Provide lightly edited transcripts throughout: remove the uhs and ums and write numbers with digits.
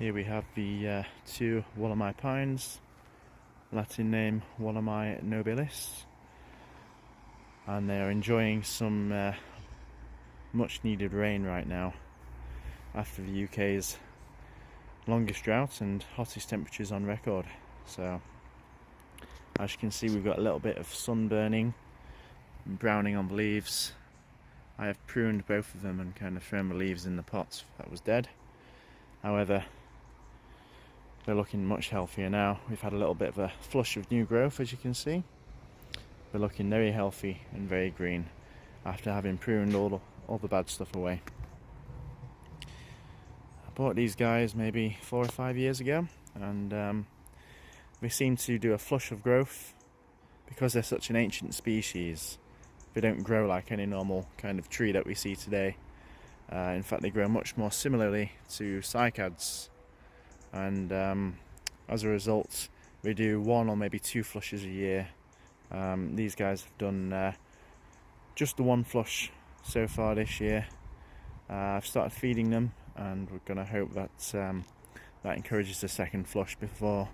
Here we have the two Wollemi Pines, Latin name Wollemi nobilis, and they are enjoying some much needed rain right now after the UK's longest drought and hottest temperatures on record. So as you can see, we've got a little bit of sunburning and browning on the leaves. I have pruned both of them and kind of thrown the leaves in the pots that was dead. However, they're looking much healthier now. We've had a little bit of a flush of new growth, as you can see. They're looking very healthy and very green after having pruned all the bad stuff away. I bought these guys maybe 4 or 5 years ago, and they seem to do a flush of growth. Because they're such an ancient species, they don't grow like any normal kind of tree that we see today. In fact, they grow much more similarly to cycads, and as a result we do 1 or maybe 2 flushes a year. These guys have done just the 1 flush so far this year. I've started feeding them, and we're going to hope that that encourages the 2nd flush before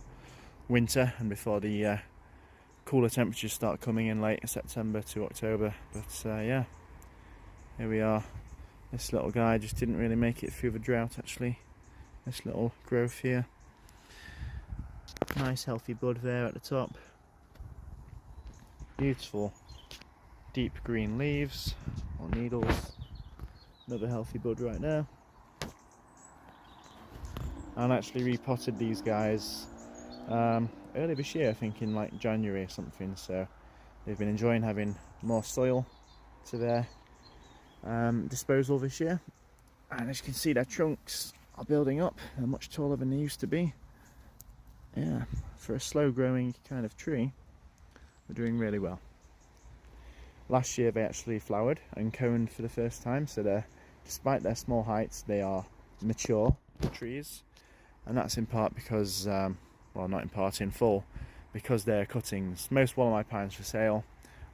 winter and before the cooler temperatures start coming in late September to October. But yeah, here we are. This little guy just didn't really make it through the drought actually. This little growth here. Nice healthy bud there at the top. Beautiful deep green leaves or needles. Another healthy bud right now. I actually repotted these guys early this year, I think in like January or something, so they've been enjoying having more soil to their disposal this year. And as you can see, their trunks are building up. They're much taller than they used to be. Yeah, for a slow growing kind of tree, they're doing really well. Last year they actually flowered and coned for the first time, so despite their small heights, they are mature trees. And that's in part because, well, not in part, in full, because they're cuttings. Most Wollemi pines for sale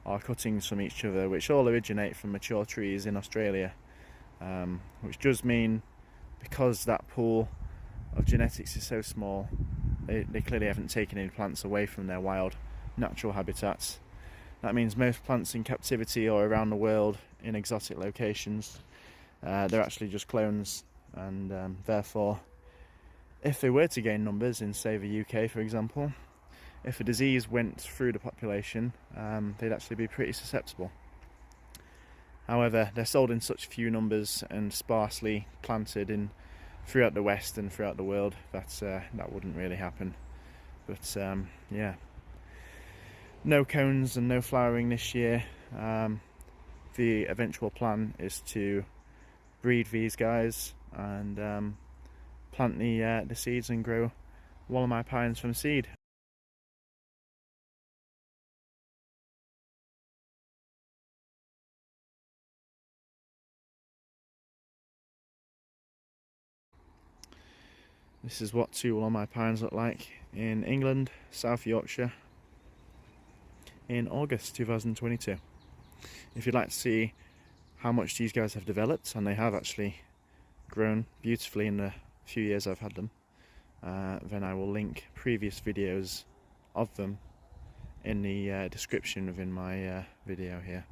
are cuttings from each other, which all originate from mature trees in Australia, which does mean, because that pool of genetics is so small, they clearly haven't taken any plants away from their wild natural habitats. That means most plants in captivity or around the world in exotic locations, they're actually just clones, and therefore, if they were to gain numbers in, say, the UK for example, if a disease went through the population, they'd actually be pretty susceptible. However, they're sold in such few numbers and sparsely planted throughout the West and throughout the world that that wouldn't really happen. But yeah, no cones and no flowering this year. The eventual plan is to breed these guys and plant the seeds and grow Wollemi pines from seed. This is what 2 Wollemi pines look like in England, South Yorkshire, in August 2022. If you'd like to see how much these guys have developed, and they have actually grown beautifully in the few years I've had them, then I will link previous videos of them in the description within my video here.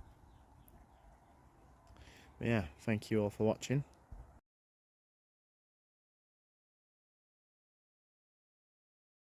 But yeah, thank you all for watching.